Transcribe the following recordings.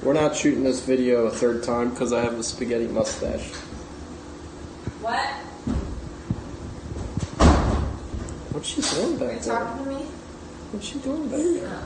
We're not shooting this video a third time because I have a spaghetti mustache. What? What's she doing back there? Are you talking to me? What's she doing back there?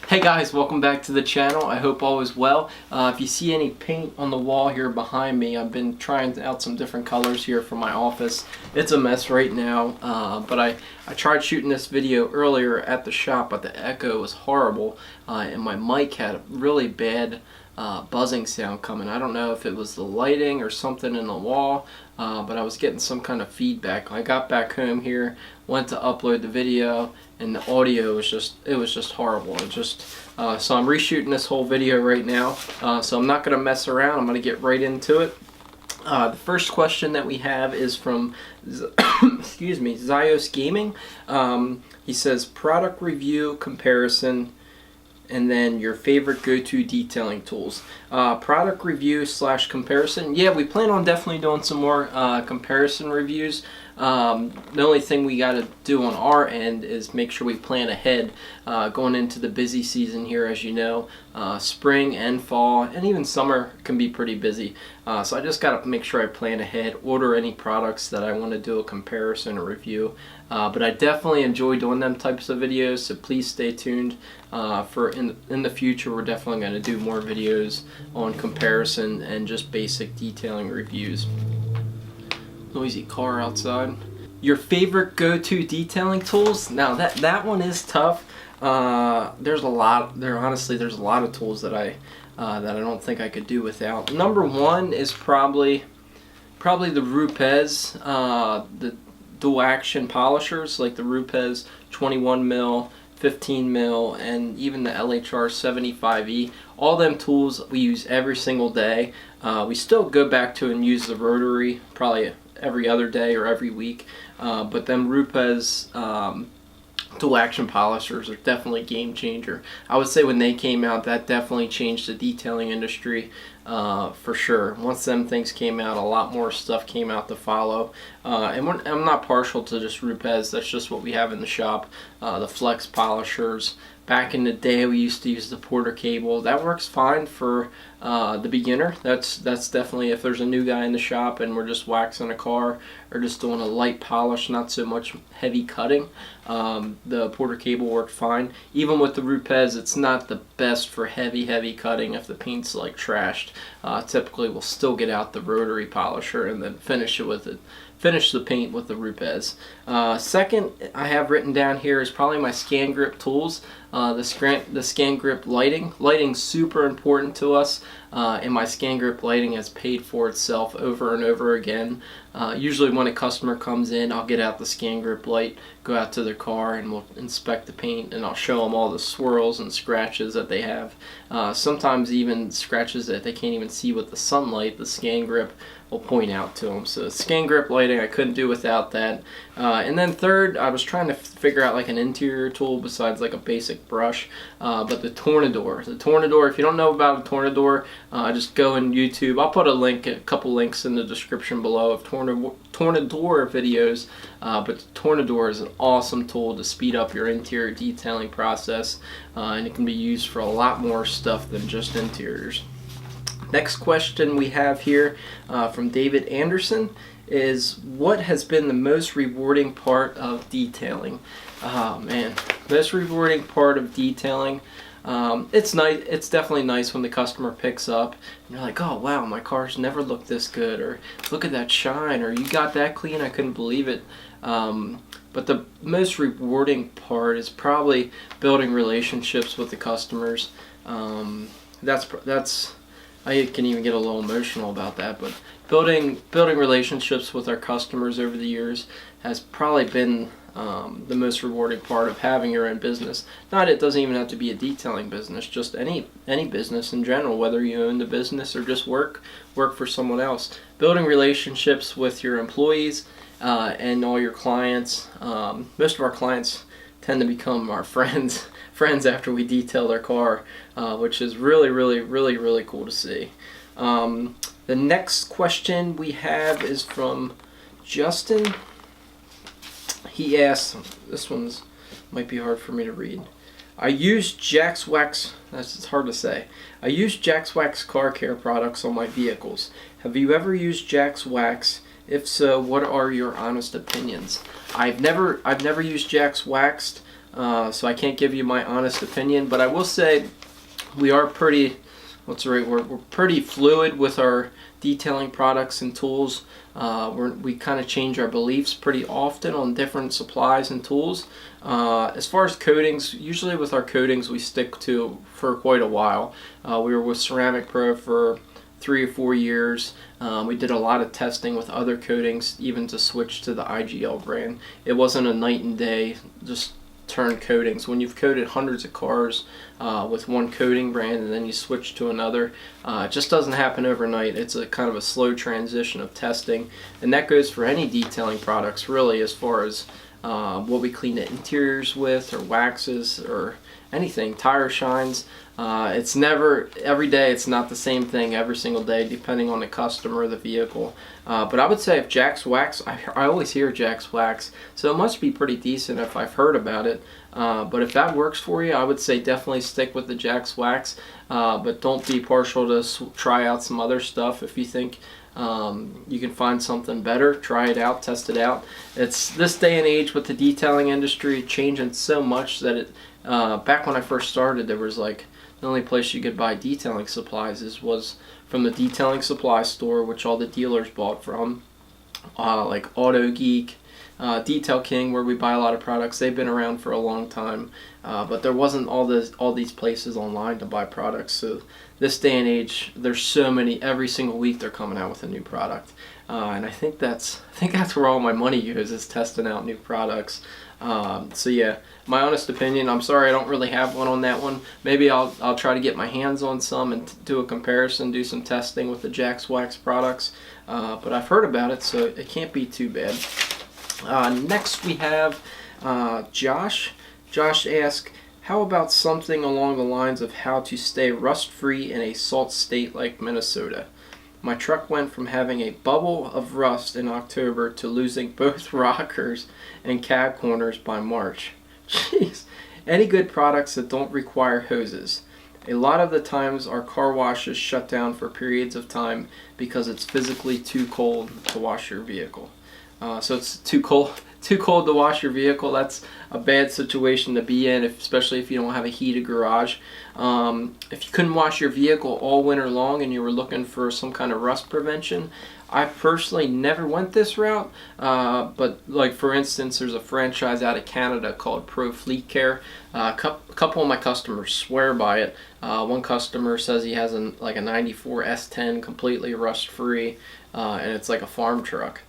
Hey guys, welcome back to the channel. I hope all is well. If you see any paint on the wall here behind me, I've been trying out some different colors here for my office. It's a mess right now, but I tried shooting this video earlier at the shop, but the echo was horrible, and my mic had a really bad buzzing sound coming. I don't know if it was the lighting or something in the wall, but I was getting some kind of feedback. I got back home here, went to upload the video, and the audio was just horrible. So I'm reshooting this whole video right now, so I'm not going to mess around. I'm going to get right into it. The first question that we have is from excuse me, Zios Gaming. He says product review comparison and then your favorite go-to detailing tools. Product review / comparison. Yeah, we plan on definitely doing some more comparison reviews. The only thing we got to do on our end is make sure we plan ahead going into the busy season here. As you know, spring and fall and even summer can be pretty busy, so I just got to make sure I plan ahead, order any products that I want to do a comparison or review, but I definitely enjoy doing them types of videos, so please stay tuned for in the future. We're definitely going to do more videos on comparison and just basic detailing reviews. Noisy car outside. Your favorite go-to detailing tools? Now that one is tough. There's a lot of tools that I don't think I could do without. Number one is probably the Rupes, the dual action polishers, like the Rupes 21 mil, 15 mil, and even the LHR 75E. All them tools we use every single day. We still go back to and use the rotary probably every other day or every week, but them Rupes dual action polishers are definitely a game changer. I would say when they came out, that definitely changed the detailing industry for sure. Once them things came out, a lot more stuff came out to follow, and I'm not partial to just Rupes. That's just what we have in the shop. The flex polishers. Back in the day, we used to use the Porter cable. That works fine for the beginner. That's definitely, if there's a new guy in the shop and we're just waxing a car or just doing a light polish, not so much heavy cutting, the Porter cable worked fine. Even with the Rupes, it's not the best for heavy cutting if the paint's like trashed. Typically, we'll still get out the rotary polisher and then finish the paint with the Rupes. Second, I have written down here is probably my scan grip tools. The scan grip lighting. Lighting's super important to us, and my scan grip lighting has paid for itself over and over again. Usually when a customer comes in, I'll get out the scan grip light, go out to their car, and we'll inspect the paint, and I'll show them all the swirls and scratches that they have. Sometimes even scratches that they can't even see with the sunlight, the scan grip will point out to them. So scan grip lighting, I couldn't do without that. And then third, I was trying to figure out like an interior tool besides like a basic brush, but the Tornador. The Tornador, if you don't know about a Tornador, just go on YouTube. I'll put a couple links in the description below of Tornador videos, but the Tornador is an awesome tool to speed up your interior detailing process, and it can be used for a lot more stuff than just interiors. Next question we have here from David Anderson is, what has been the most rewarding part of detailing? Oh man, most rewarding part of detailing. It's nice. It's definitely nice when the customer picks up and you're like, oh wow, my car's never looked this good, or look at that shine, or you got that clean, I couldn't believe it. But the most rewarding part is probably building relationships with the customers. That's I can even get a little emotional about that, but building relationships with our customers over the years has probably been the most rewarding part of having your own business. It doesn't even have to be a detailing business, just any business in general, whether you own the business or just work for someone else. Building relationships with your employees and all your clients. Most of our clients tend to become our friends after we detail their car, which is really cool to see. The next question we have is from Justin. He asked, this one's might be hard for me to read. I use Jack's Wax, it's hard to say. I use Jack's Wax car care products on my vehicles. Have you ever used Jack's Wax? If so, what are your honest opinions? I've never used Jack's Waxed, so I can't give you my honest opinion, but I will say we are pretty, what's the right word? We're pretty fluid with our detailing products and tools. We kind of change our beliefs pretty often on different supplies and tools. As far as coatings, usually with our coatings we stick to for quite a while. We were with Ceramic Pro for 3 or 4 years. We did a lot of testing with other coatings, even to switch to the IGL brand. It wasn't a night and day, just turn coatings. When you've coated hundreds of cars with one coating brand and then you switch to another, it just doesn't happen overnight. It's a kind of a slow transition of testing, and that goes for any detailing products really, as far as what we clean the interiors with, or waxes, or anything, tire shines. It's never every day. It's not the same thing every single day, depending on the customer, the vehicle. But I would say if Jack's Wax, I always hear Jack's Wax, so it must be pretty decent if I've heard about it. But if that works for you, I would say definitely stick with the Jack's Wax. But don't be partial to try out some other stuff. If you think you can find something better, try it out, test it out. It's this day and age with the detailing industry changing so much that it back when I first started, there was like the only place you could buy detailing supplies was from the detailing supply store, which all the dealers bought from, like Auto Geek, Detail King, where we buy a lot of products. They've been around for a long time, but there wasn't all these places online to buy products. So this day and age, there's so many. Every single week they're coming out with a new product, and I think that's where all my money goes, is testing out new products. So yeah, my honest opinion, I'm sorry I don't really have one on that one. Maybe I'll try to get my hands on some and do a comparison, do some testing with the Jack's Wax products. But I've heard about it, so it can't be too bad. Next we have Josh. Josh asked, how about something along the lines of how to stay rust-free in a salt state like Minnesota? My truck went from having a bubble of rust in October to losing both rockers and cab corners by March. Jeez. Any good products that don't require hoses? A lot of the times our car washes shut down for periods of time because it's physically too cold to wash your vehicle. So it's too cold to wash your vehicle. That's a bad situation to be in, especially if you don't have a heated garage. If you couldn't wash your vehicle all winter long and you were looking for some kind of rust prevention, I personally never went this route, but like for instance, there's a franchise out of Canada called Pro Fleet Care. A couple of my customers swear by it. One customer says he has like a 94 S10 completely rust free, and it's like a farm truck.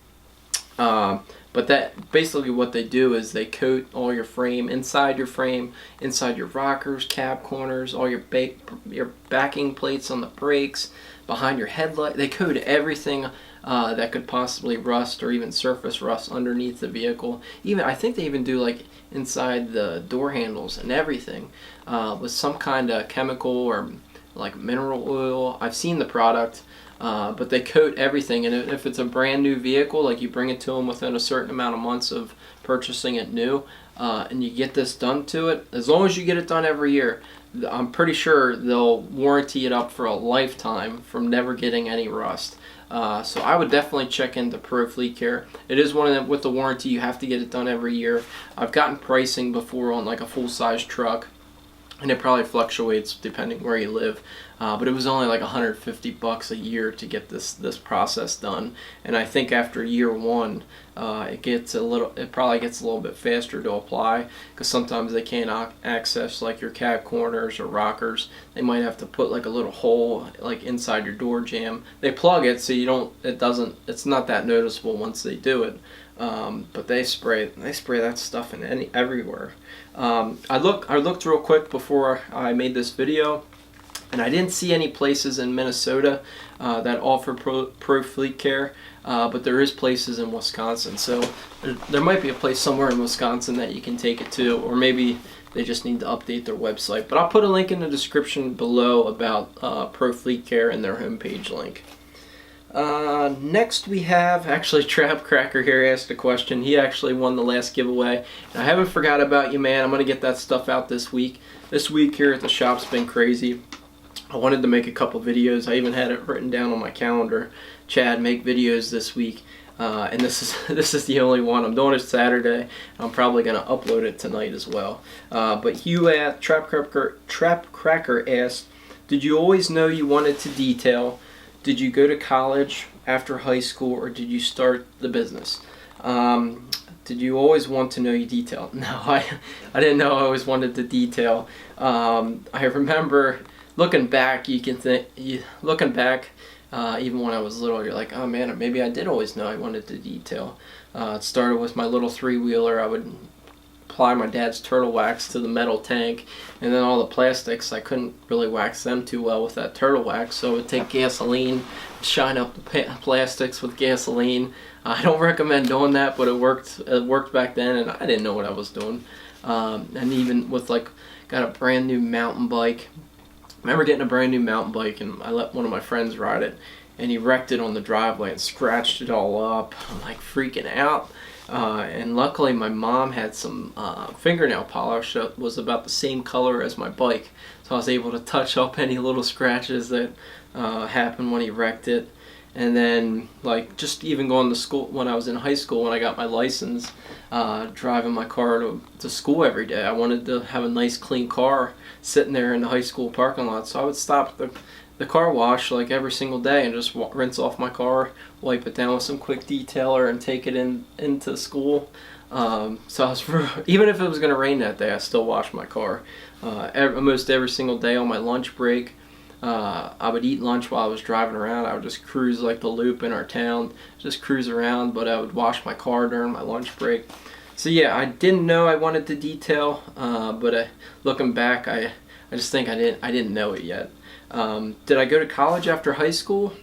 But that basically what they do is they coat all your frame, inside your rockers, cab corners, all your backing plates on the brakes, behind your headlight. They coat everything that could possibly rust or even surface rust underneath the vehicle. I think they even do like inside the door handles and everything with some kind of chemical or like mineral oil. I've seen the product. But they coat everything, and if it's a brand new vehicle, like you bring it to them within a certain amount of months of purchasing it new, and you get this done to it, as long as you get it done every year, I'm pretty sure they'll warranty it up for a lifetime from never getting any rust. So I would definitely check into Pro Fleet Care. It is one of them with the warranty. You have to get it done every year. I've gotten pricing before on like a full-size truck, and it probably fluctuates depending where you live, but it was only like $150 a year to get this process done. And I think after year one, it probably gets a little bit faster to apply, because sometimes they can't access like your cab corners or rockers. They might have to put like a little hole like inside your door jamb. They plug it so it's not that noticeable once they do it. But they spray that stuff in everywhere. I looked real quick before I made this video, and I didn't see any places in Minnesota that offer Pro Fleet Care, but there is places in Wisconsin. So there might be a place somewhere in Wisconsin that you can take it to, or maybe they just need to update their website. But I'll put a link in the description below about Pro Fleet Care and their homepage link. Next we have, actually Trap Cracker here asked a question. He actually won the last giveaway. And I haven't forgot about you, man. I'm going to get that stuff out this week. This week here at the shop's been crazy. I wanted to make a couple videos. I even had it written down on my calendar. Chad, make videos this week. And this is the only one. I'm doing it Saturday. I'm probably going to upload it tonight as well. But Hugh asked, Trap Cracker asked, did you always know you wanted to detail? Did you go to college after high school, or did you start the business? Did you always want to know you detail? No, I didn't know I always wanted to detail. I remember looking back, even when I was little, you're like, oh man, maybe I did always know I wanted to detail. It started with my little three-wheeler. I would apply my dad's turtle wax to the metal tank, and then all the plastics, I couldn't really wax them too well with that turtle wax, so I would take gasoline, shine up the plastics with gasoline. I don't recommend doing that, but it worked back then, and I didn't know what I was doing. And even with got a brand new mountain bike. I remember getting a brand new mountain bike, and I let one of my friends ride it, and he wrecked it on the driveway and scratched it all up. I'm like freaking out. And luckily my mom had some fingernail polish that was about the same color as my bike, so I was able to touch up any little scratches that happened when he wrecked it. And then just even going to school when I was in high school, when I got my license, driving my car to school every day, I wanted to have a nice clean car sitting there in the high school parking lot, so I would stop the car wash every single day and just rinse off my car, wipe it down with some quick detailer, and take it into school. So I was even if it was going to rain that day, I still washed my car. Almost every single day on my lunch break, I would eat lunch while I was driving around. I would just cruise the loop in our town, just cruise around, but I would wash my car during my lunch break. So yeah, I didn't know I wanted to detail, but looking back, I just think I didn't know it yet. Did I go to college after high school?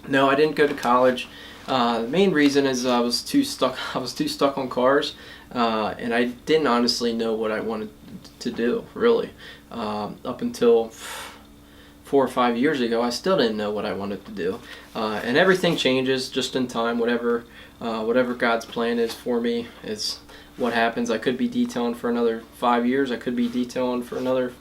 No, I didn't go to college. The main reason is I was too stuck on cars, and I didn't honestly know what I wanted to do, really. Up until 4 or 5 years ago, I still didn't know what I wanted to do. And everything changes just in time. Whatever God's plan is for me is what happens. I could be detailing for another 5 years. I could be detailing for another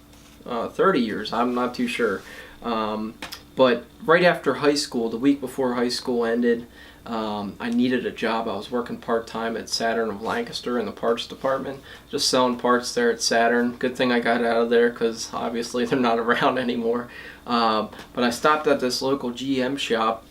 30 years. I'm not too sure. But right after high school, the week before high school ended, I needed a job. I was working part-time at Saturn of Lancaster in the parts department, just selling parts there at Saturn. Good thing I got out of there because obviously they're not around anymore. But I stopped at this local GM shop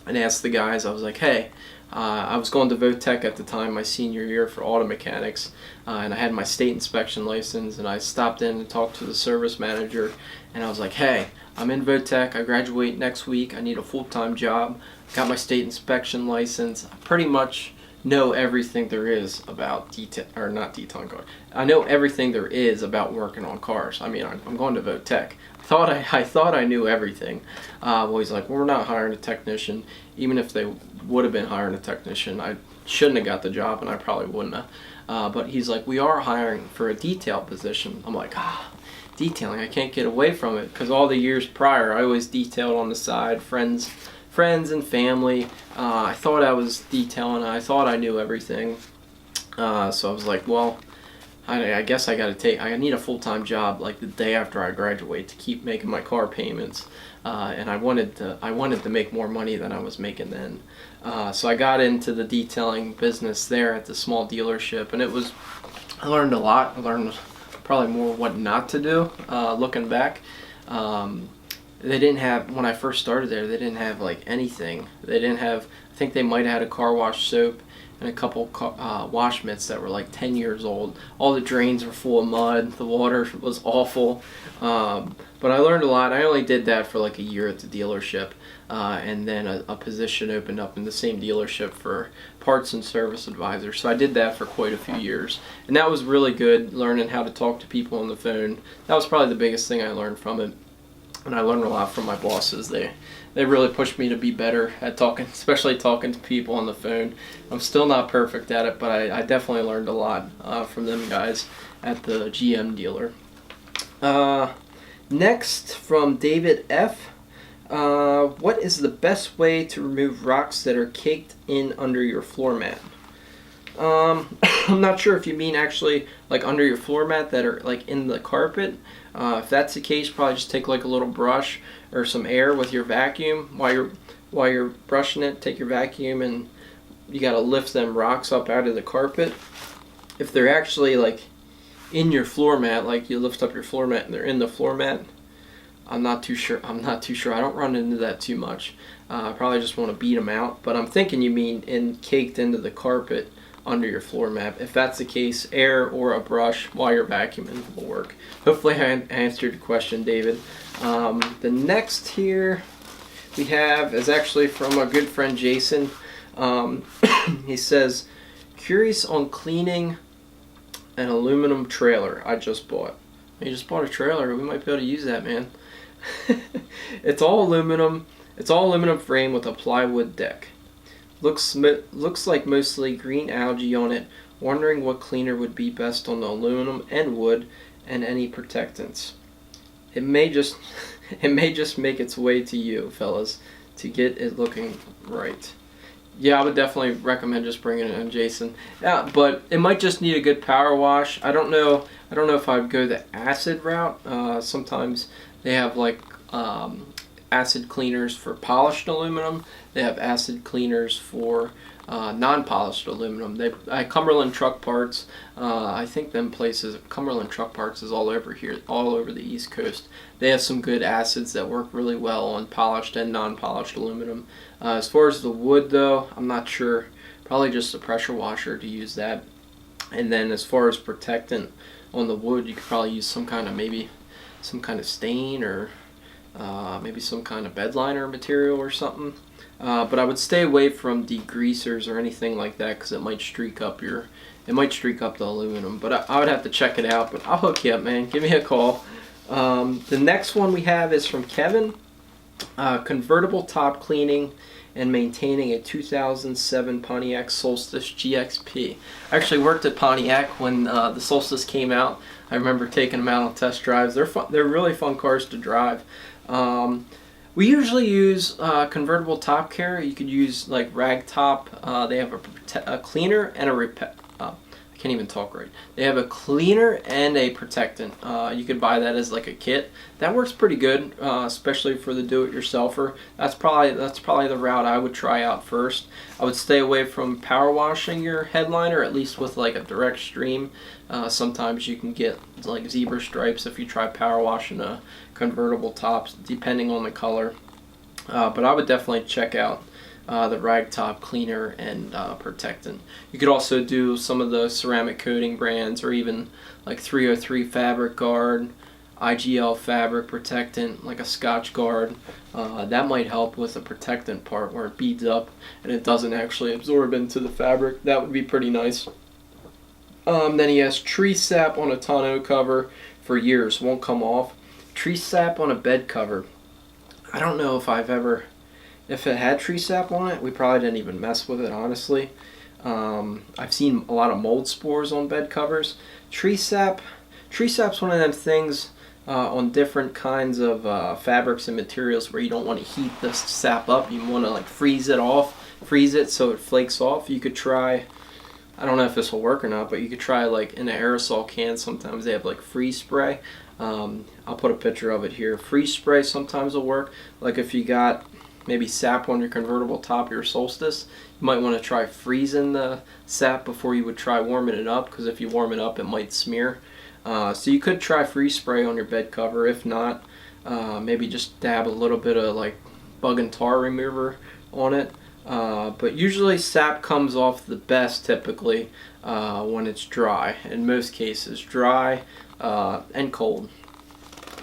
and asked the guys, I was like, hey, I was going to Votech at the time, my senior year for auto mechanics, and I had my state inspection license, and I stopped in and talked to the service manager, and I was like, hey, I'm in Votech, I graduate next week, I need a full-time job, got my state inspection license, I pretty much know everything there is about not detailing cars. I know everything there is about working on cars. I mean, I'm going to Votech. I thought I knew everything. Well, he's like, well, we're not hiring a technician. Even if they would have been hiring a technician, I shouldn't have got the job, and I probably wouldn't have. But he's like, we are hiring for a detail position. I'm like, detailing, I can't get away from it, because all the years prior, I always detailed on the side, friends and family. I thought I was detailing. I thought I knew everything. So I was like, well, I guess I need a full-time job the day after I graduate to keep making my car payments. And I wanted to make more money than I was making then. So I got into the detailing business there at the small dealership, and I learned a lot. I learned probably more what not to do, looking back. They didn't have, when I first started there, they didn't have anything. They didn't have, I think they might have had a car wash soap and a couple wash mitts that were 10 years old. All the drains were full of mud. The water was awful. But I learned a lot. I only did that for a year at the dealership. And then a position opened up in the same dealership for parts and service advisor. So I did that for quite a few years. And that was really good, learning how to talk to people on the phone. That was probably the biggest thing I learned from it. And I learned a lot from my bosses. They really pushed me to be better at talking, especially talking to people on the phone. I'm still not perfect at it, but I definitely learned a lot from them guys at the GM dealer. Next, from David F. What is the best way to remove rocks that are caked in under your floor mat? I'm not sure if you mean actually like under your floor mat that are like in the carpet. If that's the case, probably just take like a little brush or some air with your vacuum while you're brushing it. Take your vacuum and you gotta lift them rocks up out of the carpet. If they're actually like in your floor mat, like you lift up your floor mat and they're in the floor mat, I'm not too sure. I don't run into that too much. I probably just want to beat them out. But I'm thinking you mean caked into the carpet under your floor mat. If that's the case, air or a brush while you're vacuuming will work. Hopefully I answered your question, David. The next here we have is actually from our good friend Jason. He says, curious on cleaning an aluminum trailer I just bought. You just bought a trailer. We might be able to use that, man. It's all aluminum. It's all aluminum frame with a plywood deck. Looks like mostly green algae on it. Wondering what cleaner would be best on the aluminum and wood, and any protectants. It may just make its way to you, fellas, to get it looking right. Yeah, I would definitely recommend just bringing it in, Jason. Yeah, but it might just need a good power wash. I don't know if I'd go the acid route. Sometimes they have like acid cleaners for polished aluminum. They have acid cleaners for non-polished aluminum. Cumberland Truck Parts. I think them places. Cumberland Truck Parts is all over here, all over the East Coast. They have some good acids that work really well on polished and non-polished aluminum. As far as the wood, though, I'm not sure. Probably just a pressure washer to use that. And then as far as protectant on the wood, you could probably use some kind of stain or maybe some kind of bed liner material or something. But I would stay away from degreasers or anything like that because it might streak up the aluminum. But I would have to check it out. But I'll hook you up, man. Give me a call. The next one we have is from Kevin. Convertible top cleaning and maintaining a 2007 Pontiac Solstice GXP. I actually worked at Pontiac when the Solstice came out. I remember taking them out on test drives. They're fun. They're really fun cars to drive. We usually use convertible top care. You could use like rag top. They have a cleaner and I can't even talk right. They have a cleaner and a protectant. You could buy that as like a kit. That works pretty good, especially for the do-it-yourselfer. That's probably the route I would try out first. I would stay away from power washing your headliner, at least with like a direct stream. Sometimes you can get like zebra stripes if you try power washing a convertible tops, depending on the color. But I would definitely check out the rag top cleaner and protectant. You could also do some of the ceramic coating brands, or even like 303 fabric guard, IGL fabric protectant, like a Scotch guard. That might help with the protectant part where it beads up and it doesn't actually absorb into the fabric. That would be pretty nice. Then he has tree sap on a tonneau cover for years, won't come off. Tree sap on a bed cover. I don't know if it had tree sap on it. We probably didn't even mess with it, honestly. I've seen a lot of mold spores on bed covers. Tree sap's one of them things on different kinds of fabrics and materials where you don't want to heat the sap up. You want to like freeze it so it flakes off. You could try, I don't know if this will work or not, but you could try like in an aerosol can. Sometimes they have like freeze spray. I'll put a picture of it here. Freeze spray sometimes will work. Like if you got maybe sap on your convertible top of your Solstice, you might want to try freezing the sap before you would try warming it up, because if you warm it up it might smear. So you could try freeze spray on your bed cover. If not, maybe just dab a little bit of like bug and tar remover on it. But usually sap comes off the best typically when it's dry. In most cases, dry and cold.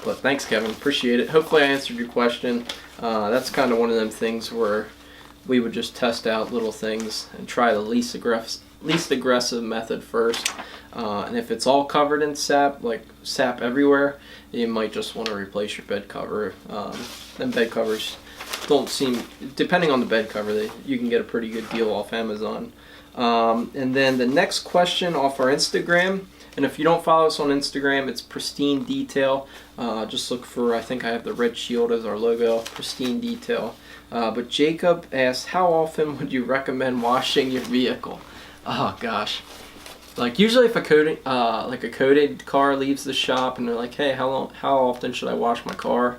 But thanks, Kevin. Appreciate it. Hopefully I answered your question. That's kind of one of them things where we would just test out little things and try the least aggressive method first. And if it's all covered in sap, like sap everywhere, you might just want to replace your bed cover. And bed covers don't seem, depending on the bed cover, you can get a pretty good deal off Amazon. And then the next question off our Instagram And if you don't follow us on Instagram, it's Pristine Detail. Just look for, I think I have the red shield as our logo, Pristine Detail. But Jacob asked, how often would you recommend washing your vehicle? Oh gosh. Like usually if a coated car leaves the shop and they're like, hey, how often should I wash my car?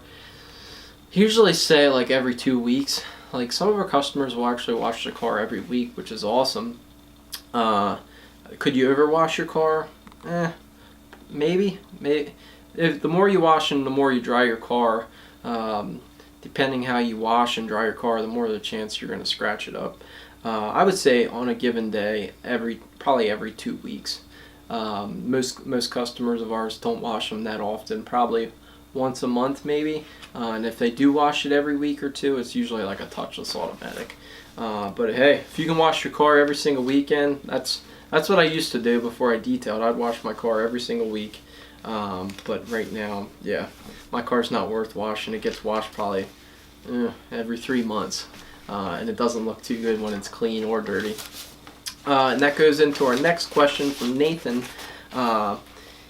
Usually say like every 2 weeks. Like some of our customers will actually wash their car every week, which is awesome. Could you ever wash your car? Maybe. If the more you wash and the more you dry your car, depending how you wash and dry your car, the more the chance you're going to scratch it up. I would say on a given day, probably every 2 weeks. Most customers of ours don't wash them that often, probably once a month maybe. And if they do wash it every week or two, it's usually like a touchless automatic. But hey, if you can wash your car every single weekend, that's what I used to do before I detailed. I'd wash my car every single week. But right now, yeah, my car's not worth washing. It gets washed probably every 3 months. And it doesn't look too good when it's clean or dirty. And that goes into our next question from Nathan.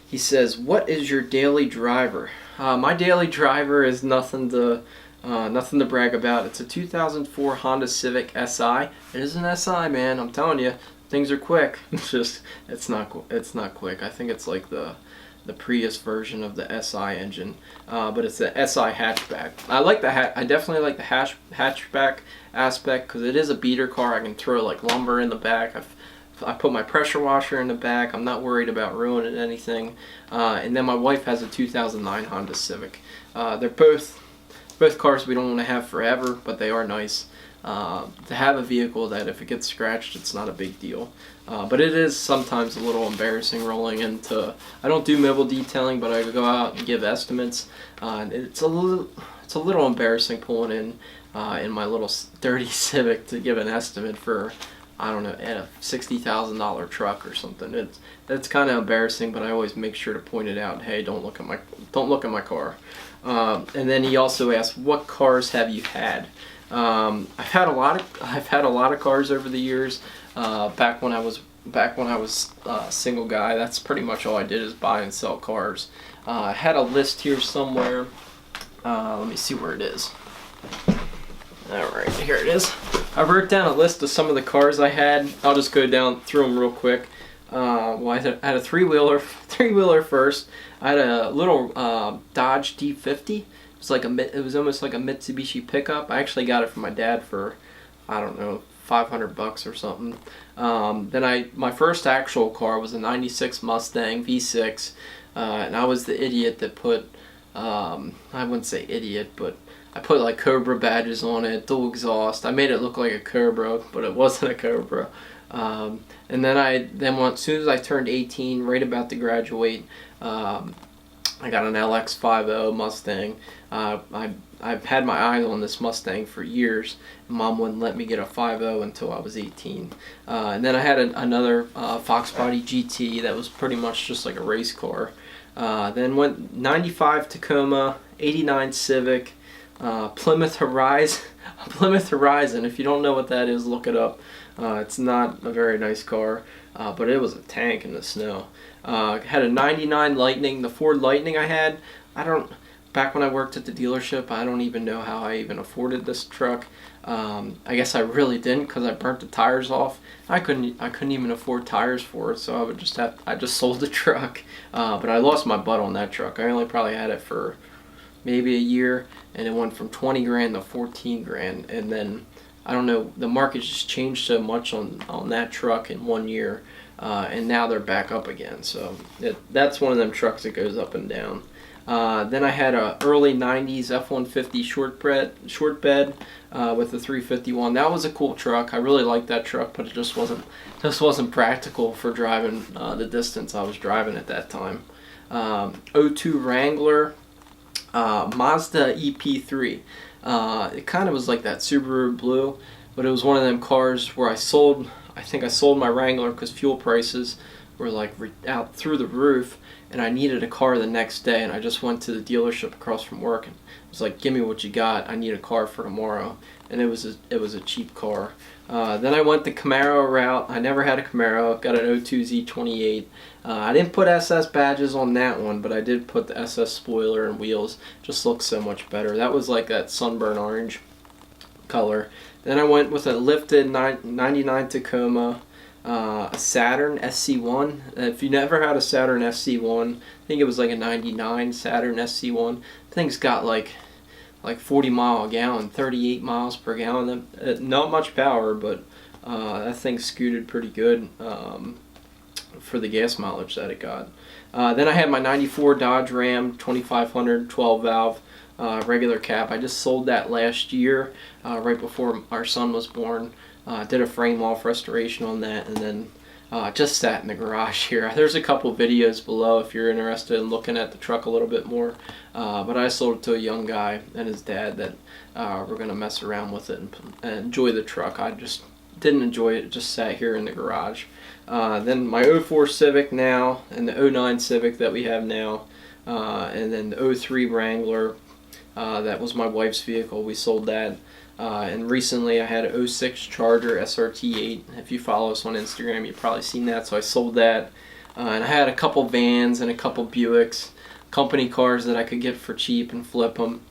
He says, what is your daily driver? My daily driver is nothing to brag about. It's a 2004 Honda Civic SI. It is an SI, man. I'm telling you, things are quick. It's not quick. I think it's like the Prius version of the SI engine, but it's the SI hatchback. I definitely like the hatchback aspect because it is a beater car. I can throw like lumber in the back. I put my pressure washer in the back. I'm not worried about ruining anything. And then my wife has a 2009 Honda Civic. They're both cars we don't want to have forever, but they are nice. To have a vehicle that if it gets scratched, it's not a big deal. But it is sometimes a little embarrassing rolling into. I don't do mobile detailing, but I go out and give estimates. And it's a little embarrassing pulling in my little dirty Civic to give an estimate for, I don't know, a $60,000 truck or something. It's kind of embarrassing, but I always make sure to point it out. Hey, don't look at my car. And then he also asked, what cars have you had? I've had a lot of cars over the years. Back when I was a single guy, that's pretty much all I did is buy and sell cars. I had a list here somewhere. Let me see where it is. Alright, here it is. I wrote down a list of some of the cars I had. I'll just go down through them real quick. Well, I had a three-wheeler first. I had a little Dodge D50. It was almost like a Mitsubishi pickup. I actually got it from my dad for, I don't know, $500 or something. Then my first actual car was a '96 Mustang V6, and I was the idiot that put, I wouldn't say idiot, but I put like Cobra badges on it, dual exhaust. I made it look like a Cobra, but it wasn't a Cobra. And then as soon as I turned 18, right about to graduate, I got an LX50 Mustang. I've had my eyes on this Mustang for years. Mom wouldn't let me get a 5.0 until I was 18. And then I had another Fox Body GT that was pretty much just like a race car. Then went 95 Tacoma, 89 Civic, Plymouth Horizon. Plymouth Horizon. If you don't know what that is, look it up. It's not a very nice car, but it was a tank in the snow. Had a 99 Lightning. The Ford Lightning I had, back when I worked at the dealership, I don't even know how I even afforded this truck. I guess I really didn't because I burnt the tires off. I couldn't even afford tires for it, so I just sold the truck. But I lost my butt on that truck. I only probably had it for maybe a year, and it went from 20 grand to 14 grand. And then I don't know, the market just changed so much on that truck in 1 year, and now they're back up again. So that's one of them trucks that goes up and down. Then I had a early 90s F-150 short bed with the 351. That was a cool truck. I really liked that truck, but it just wasn't practical for driving the distance I was driving at that time. '02 Wrangler, Mazda EP3. It kind of was like that Subaru Blue, but it was one of them cars where I think I sold my Wrangler because fuel prices were like out through the roof, and I needed a car the next day, and I just went to the dealership across from work and was like, give me what you got, I need a car for tomorrow. And it was a cheap car. Then I went the Camaro route. I never had a Camaro. Got an 02 Z28. I didn't put SS badges on that one, but I did put the SS spoiler and wheels. Just looks so much better. That was like that sunburn orange color. Then I went with a lifted 99 Tacoma, a Saturn SC1. If you never had a Saturn SC1, I think it was like a 99 Saturn SC1. Thing's got like 40 mile a gallon, 38 miles per gallon. Not much power, but that thing scooted pretty good for the gas mileage that it got. Then I had my 94 Dodge Ram 2500 12 valve regular cab. I just sold that last year right before our son was born. Did a frame off restoration on that, and then just sat in the garage here. There's a couple videos below if you're interested in looking at the truck a little bit more. But I sold it to a young guy and his dad that were going to mess around with it and enjoy the truck. I just didn't enjoy it. It just sat here in the garage. Then my 04 Civic now, and the 09 Civic that we have now, and then the 03 Wrangler. That was my wife's vehicle. We sold that. And recently I had an 06 Charger SRT8. If you follow us on Instagram, you've probably seen that. So I sold that. And I had a couple vans and a couple Buicks, company cars that I could get for cheap and flip them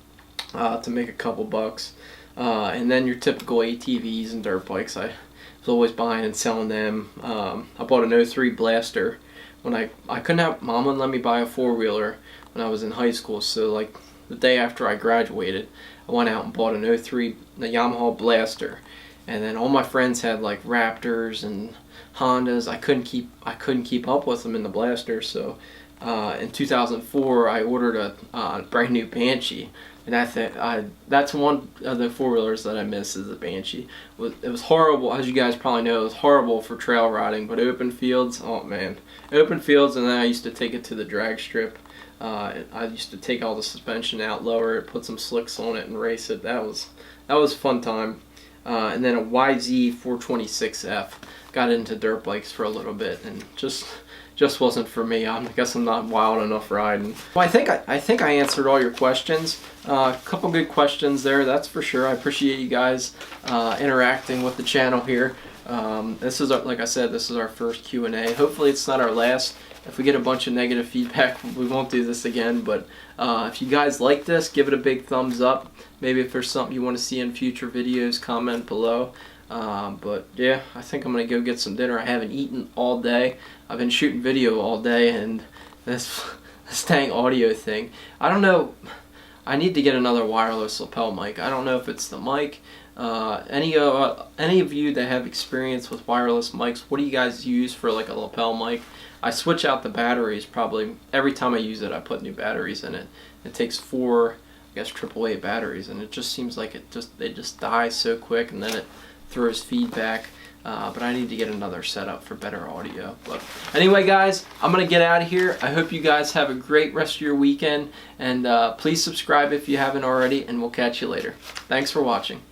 to make a couple bucks. And then your typical ATVs and dirt bikes. I was always buying and selling them. I bought an 03 Blaster when I couldn't have, Mom wouldn't let me buy a four-wheeler when I was in high school. So like the day after I graduated, I went out and bought an 03 Yamaha Blaster, and then all my friends had like Raptors and Hondas. I couldn't keep up with them in the Blaster. So in 2004 I ordered a brand new Banshee, and that's one of the four-wheelers that I miss is the Banshee. It was horrible, as you guys probably know. It was horrible for trail riding, but open fields, oh man, open fields. And then I used to take it to the drag strip. I used to take all the suspension out, lower it, put some slicks on it, and race it. That was a fun time. And then a YZ 426F. Got into dirt bikes for a little bit, and just wasn't for me. I guess I'm not wild enough riding. Well, I think I answered all your questions. A couple good questions there, that's for sure. I appreciate you guys interacting with the channel here. This is like I said, this is our first Q&A. Hopefully it's not our last. If we get a bunch of negative feedback, we won't do this again. But if you guys like this, give it a big thumbs up. Maybe if there's something you want to see in future videos, comment below. But yeah, I think I'm going to go get some dinner. I haven't eaten all day. I've been shooting video all day, and this dang audio thing. I don't know. I need to get another wireless lapel mic. I don't know if it's the mic. Any of you that have experience with wireless mics, what do you guys use for like a lapel mic? I switch out the batteries probably every time I use it. I put new batteries in it. It takes 4, I guess, AAA batteries, and it just seems like they just die so quick, and then it throws feedback. But I need to get another setup for better audio. But anyway, guys, I'm gonna get out of here. I hope you guys have a great rest of your weekend, and please subscribe if you haven't already, and we'll catch you later. Thanks for watching.